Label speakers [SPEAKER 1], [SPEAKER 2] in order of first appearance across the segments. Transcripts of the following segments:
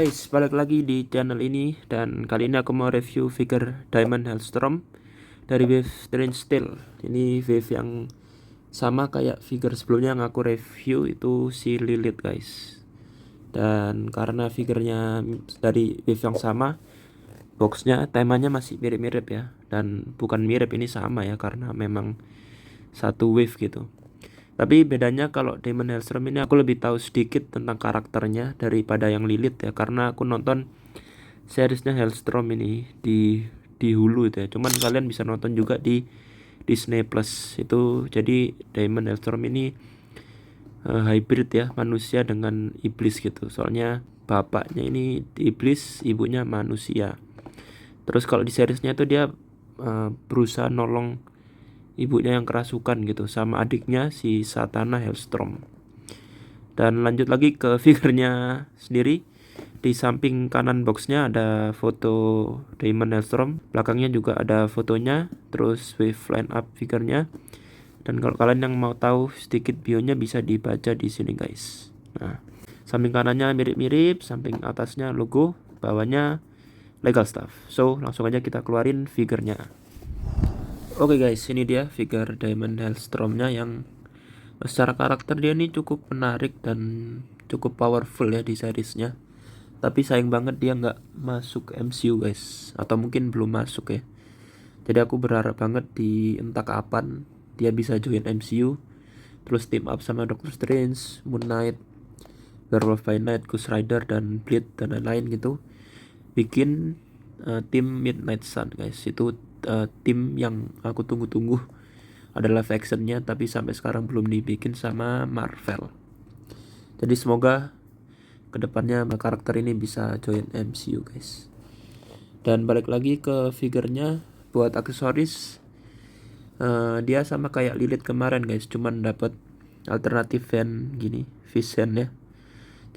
[SPEAKER 1] Guys, balik lagi di channel ini dan kali ini aku mau review figure Diamond Hellstrom dari wave Strange Steel. Ini wave yang sama kayak figure sebelumnya yang aku review itu si Lilith guys. Dan karena figurnya dari wave yang sama, boxnya temanya masih mirip-mirip ya. Dan bukan mirip, ini sama ya karena memang satu wave gitu. Tapi bedanya kalau Diamond Hellstrom ini aku lebih tahu sedikit tentang karakternya daripada yang Lilith ya, karena aku nonton seriesnya Hellstrom ini di Hulu itu ya. Cuman kalian bisa nonton juga di Disney Plus itu. Jadi Diamond Hellstrom ini hybrid ya, manusia dengan iblis gitu. Soalnya bapaknya ini iblis, ibunya manusia. Terus kalau di seriesnya itu dia berusaha nolong ibunya yang kerasukan gitu sama adiknya si Satana Hellstrom. Dan lanjut lagi ke figurnya sendiri. Di samping kanan boxnya ada foto Diamond Hellstrom, belakangnya juga ada fotonya, terus wave line up figurnya. Dan kalau kalian yang mau tahu sedikit bionya bisa dibaca di sini guys. Nah, samping kanannya mirip-mirip, samping atasnya logo, bawahnya legal stuff. So langsung aja kita keluarin figurnya. Oke guys, ini dia figure Diamond Hellstromnya yang secara karakter dia ini cukup menarik dan cukup powerful ya di seriesnya. Tapi sayang banget dia nggak masuk MCU guys, atau mungkin belum masuk ya. Jadi aku berharap banget di entah kapan dia bisa join MCU, terus team up sama Doctor Strange, Moon Knight, Werewolf by Night, Ghost Rider, dan Blade dan lain-lain gitu. Bikin tim Midnight Sun guys. Itu tim yang aku tunggu-tunggu, ada live actionnya tapi sampai sekarang belum dibikin sama Marvel. Jadi semoga kedepannya karakter ini bisa join MCU guys. Dan balik lagi ke figurnya, buat aksesoris dia sama kayak Lilith kemarin guys, cuman dapat alternatif fan gini, vision ya.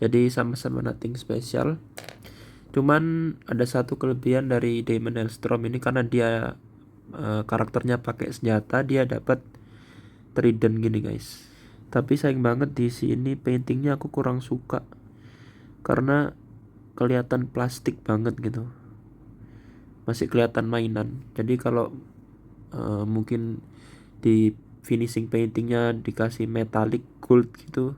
[SPEAKER 1] Jadi sama-sama nothing special. Cuman ada satu kelebihan dari Diamond Hellstrom ini, karena dia karakternya pakai senjata, dia dapat trident gini guys. Tapi sayang banget di sini paintingnya aku kurang suka karena kelihatan plastik banget gitu, masih kelihatan mainan. Jadi kalau mungkin di finishing paintingnya dikasih metallic gold gitu,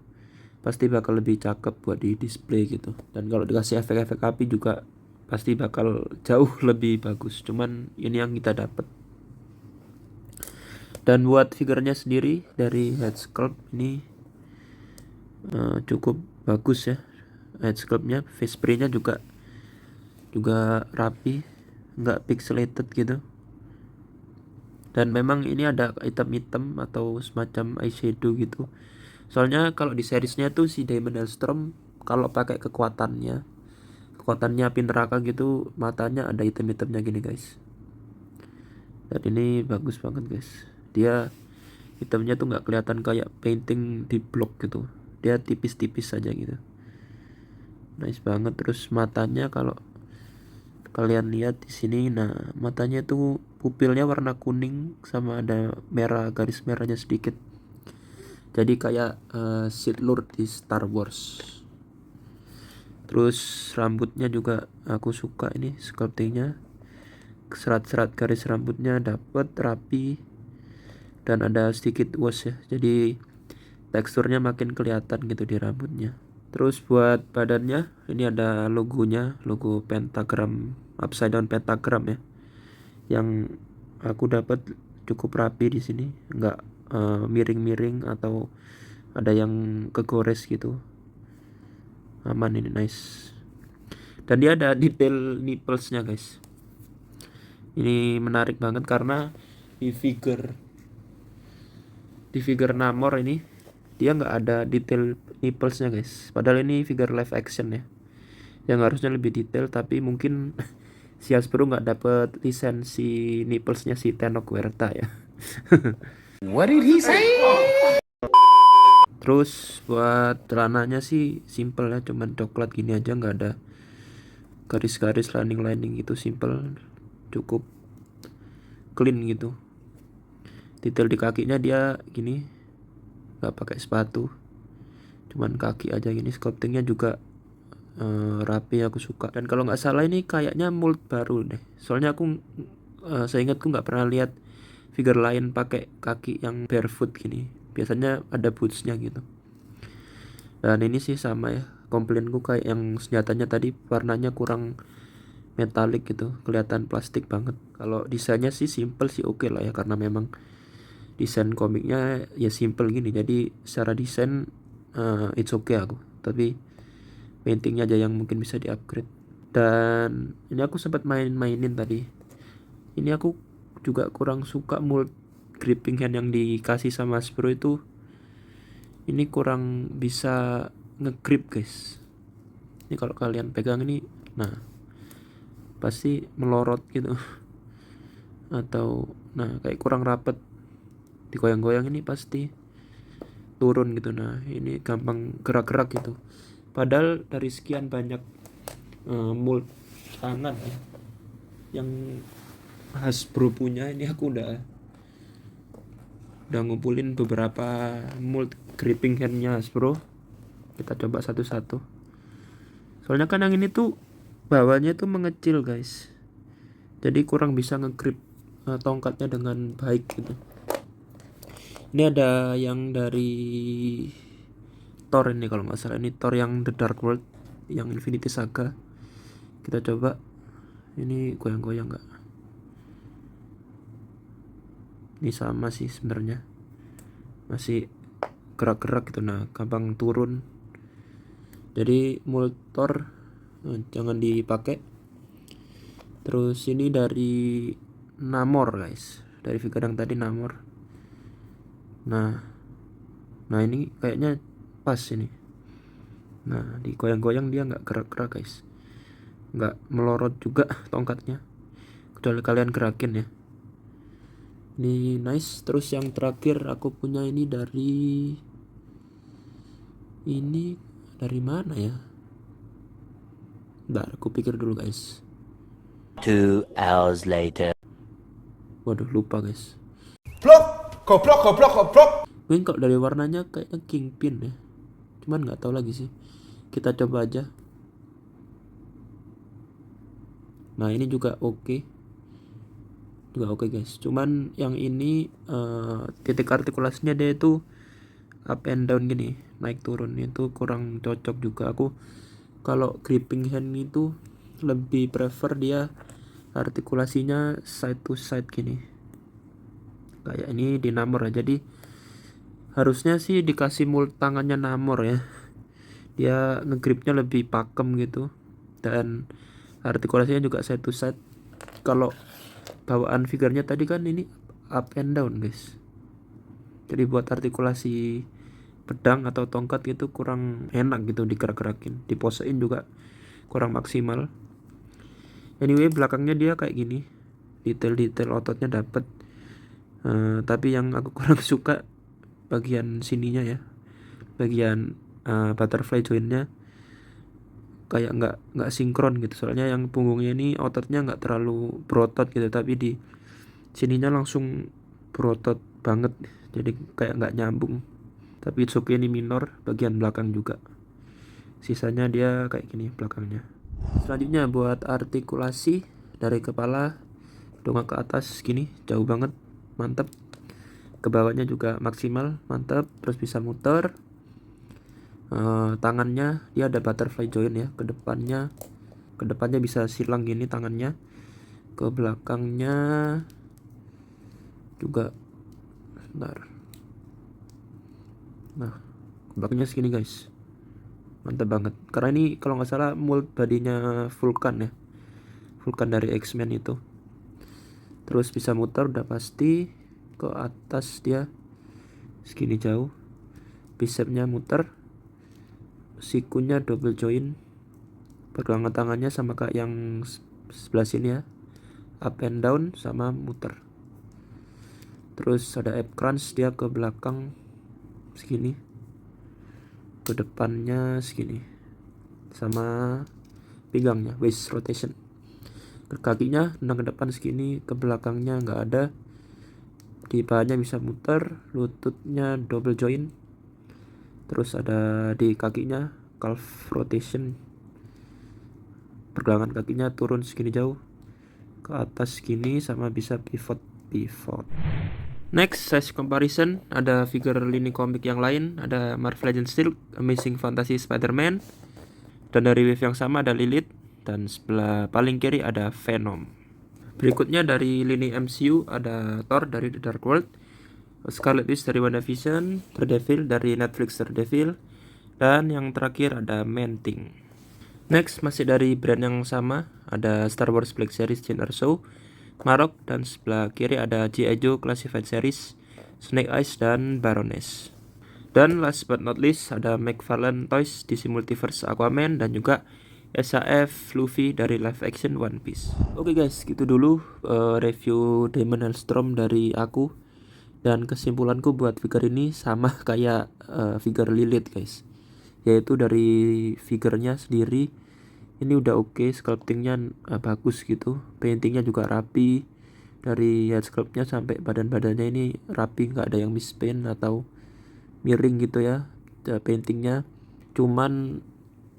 [SPEAKER 1] pasti bakal lebih cakep buat di display gitu. Dan kalau dikasih efek-efek api juga pasti bakal jauh lebih bagus. Cuman ini yang kita dapat. Dan buat figurnya sendiri dari head sculpt ini cukup bagus ya. Head sculptnya, face spray-nya juga rapi, nggak pixelated gitu. Dan memang ini ada hitam-hitam atau semacam eyeshadow gitu. Soalnya kalau di seriesnya tuh si Diamond Hellstrom kalau pakai kekuatannya api neraka gitu, matanya ada hitam-hitamnya gini guys. Dan ini bagus banget guys. Dia hitamnya tuh nggak kelihatan kayak painting di blok gitu. Dia tipis-tipis saja gitu. Nice banget. Terus matanya kalau kalian lihat di sini, nah matanya tuh pupilnya warna kuning sama ada merah, garis merahnya sedikit. Jadi kayak Sith Lord di Star Wars. Terus rambutnya juga aku suka ini sculptingnya. Serat-serat garis rambutnya dapet rapi dan ada sedikit wash ya. Jadi teksturnya makin kelihatan gitu di rambutnya. Terus buat badannya ini ada logonya, logo pentagram, upside down pentagram ya. Yang aku dapat cukup rapi di sini, nggak miring-miring atau ada yang kegores gitu. Aman ini, nice. Dan dia ada detail nipplesnya guys. Ini menarik banget karena di figure Namor ini dia nggak ada detail nipplesnya guys. Padahal ini figure live action ya, yang harusnya lebih detail, tapi mungkin si Hasbro nggak dapet lisensi nipplesnya si Tenoch Huerta ya.
[SPEAKER 2] What did he say?
[SPEAKER 1] Terus buat celananya sih simple ya, cuman coklat gini aja, nggak ada garis-garis lining gitu, simple, cukup clean gitu. Detail di kakinya dia gini, nggak pakai sepatu, cuman kaki aja gini. Sculptingnya juga rapi, aku suka. Dan kalau nggak salah ini kayaknya mold baru deh, soalnya aku seingatku nggak pernah lihat figure lain pakai kaki yang barefoot gini, biasanya ada bootsnya gitu. Dan ini sih sama ya, komplainku kayak yang senjatanya tadi, warnanya kurang metalik gitu, kelihatan plastik banget. Kalau desainnya sih simple sih, oke lah ya, karena memang desain komiknya ya simple gini, jadi secara desain it's okay aku. Tapi paintingnya aja yang mungkin bisa di-upgrade. Dan ini aku sempat mainin tadi. Ini aku juga kurang suka mold gripping hand yang dikasih sama Hasbro itu. Ini kurang bisa ngegrip guys. Ini kalau kalian pegang ini, nah pasti melorot gitu. Atau nah kayak kurang rapet, digoyang-goyang ini pasti turun gitu. Nah ini gampang gerak-gerak gitu. Padahal dari sekian banyak mold tangan yang Hasbro punya, ini aku udah ngumpulin beberapa mold gripping handnya Hasbro. Kita coba satu-satu. Soalnya kan yang ini tuh bawahnya tuh mengecil guys, jadi kurang bisa ngegrip tongkatnya dengan baik gitu. Ini ada yang dari Thor ini kalau nggak salah, ini Thor yang The Dark World, yang Infinity Saga. Kita coba, ini goyang-goyang nggak? Ini sama sih sebenarnya, masih gerak-gerak gitu. Nah gampang turun, jadi mold Thor jangan dipakai. Terus ini dari Namor guys, dari figure yang tadi Namor. Nah ini kayaknya pas ini. Nah digoyang-goyang dia nggak gerak-gerak guys, nggak melorot juga tongkatnya, kecuali kalian gerakin ya. Ini nice. Terus yang terakhir aku punya ini dari mana ya? Bentar, aku pikir dulu guys.
[SPEAKER 3] 2 hours later.
[SPEAKER 1] Waduh lupa guys.
[SPEAKER 2] Goblok.
[SPEAKER 1] Mungkin kalau dari warnanya kayaknya Kingpin ya, cuman nggak tahu lagi sih. Kita coba aja. Nah ini juga oke guys. Cuman yang ini titik artikulasinya dia itu up and down gini, naik turun, itu kurang cocok juga. Aku kalau gripping hand itu lebih prefer dia artikulasinya side to side gini, kayak ini di Namor ya. Jadi harusnya sih dikasih mold tangannya Namor ya, dia ngegripnya lebih pakem gitu, dan artikulasinya juga side to side. Kalau bawaan figurnya tadi kan ini up and down guys, jadi buat artikulasi pedang atau tongkat gitu kurang enak gitu digerak-gerakin, diposein juga kurang maksimal. Anyway belakangnya dia kayak gini, detail-detail ototnya dapet. Tapi yang aku kurang suka bagian sininya ya, bagian butterfly jointnya kayak nggak sinkron gitu. Soalnya yang punggungnya ini ototnya nggak terlalu berotot gitu, tapi di sininya langsung berotot banget, jadi kayak nggak nyambung. Tapi it's okay, ini minor, bagian belakang juga sisanya dia kayak gini belakangnya. Selanjutnya buat artikulasi dari kepala dongak ke atas gini, jauh banget, mantep. Ke bawahnya juga maksimal, mantap. Terus bisa muter. Tangannya dia ada butterfly joint ya, ke depannya bisa silang gini tangannya, ke belakangnya juga. Bentar. Nah ke belakangnya segini guys, mantap banget. Karena ini kalau nggak salah mold badinya Vulcan ya, Vulcan dari X-Men itu. Terus bisa muter udah pasti, ke atas dia segini jauh, bicepnya muter, sikunya double joint, pergelangan tangannya sama kayak yang sebelah sini ya, up and down sama muter. Terus ada ab crunch, dia ke belakang segini, ke depannya segini, sama pinggangnya waist rotation. Ke kakinya nendang ke depan segini, ke belakangnya nggak ada. Di pahanya bisa muter, lututnya double joint. Terus ada di kakinya calf rotation, pergelangan kakinya turun segini jauh ke atas segini, sama bisa pivot. Next, size comparison, ada figure lini komik yang lain, ada Marvel Legends Steel, Amazing Fantasy Spider-Man, dan dari wave yang sama ada Lilith, dan sebelah paling kiri ada Venom. Berikutnya dari lini MCU ada Thor dari The Dark World, Scarlet Witch dari WandaVision, Daredevil dari Netflix Daredevil, dan yang terakhir ada Man-Thing. Next, masih dari brand yang sama, ada Star Wars Black Series Jyn Erso, Marok, dan sebelah kiri ada G.I. Joe Classified Series, Snake Eyes, dan Baroness. Dan last but not least ada McFarlane Toys DC Multiverse Aquaman, dan juga SAF Luffy dari live action One Piece. Oke guys, gitu dulu review Daimon Hellstrom dari aku. Dan kesimpulanku buat figure ini sama kayak figure Lilith guys, yaitu dari figurnya sendiri ini udah oke, sculptingnya bagus gitu, paintingnya juga rapi, dari head sculptnya sampai badan-badannya ini rapi, nggak ada yang mispaint atau miring gitu ya paintingnya. Cuman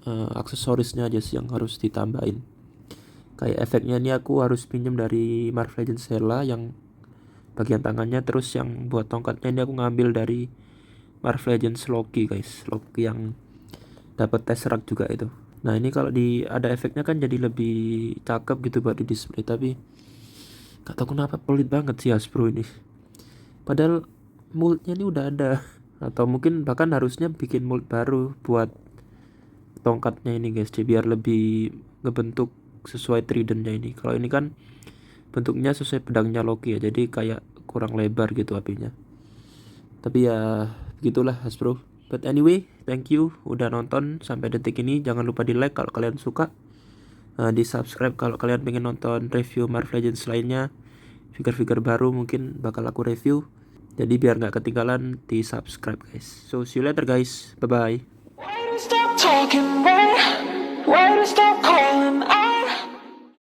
[SPEAKER 1] aksesorisnya aja sih yang harus ditambahin. Kayak efeknya ini aku harus pinjam dari Marvel Legends Hela yang bagian tangannya, terus yang buat tongkatnya ini aku ngambil dari Marvel Legends Loki guys, Loki yang dapat Tesseract juga itu. Nah ini kalau ada efeknya kan jadi lebih cakep gitu buat di display, tapi gak tahu kenapa pelit banget sih Hasbro ini. Padahal moldnya ini udah ada, atau mungkin bahkan harusnya bikin mold baru buat tongkatnya ini guys, biar lebih ngebentuk sesuai tridentnya ini. Kalau ini kan bentuknya sesuai pedangnya Loki ya, jadi kayak kurang lebar gitu apinya. Tapi ya begitulah Hasbro. But anyway, thank you udah nonton sampai detik ini. Jangan lupa di like kalau kalian suka, di subscribe kalau kalian pengen nonton review Marvel Legends lainnya, figure-figure baru mungkin bakal aku review. Jadi biar nggak ketinggalan, di subscribe guys. So see you later guys, bye bye.
[SPEAKER 4] Why don't stop talking, why don't stop calling?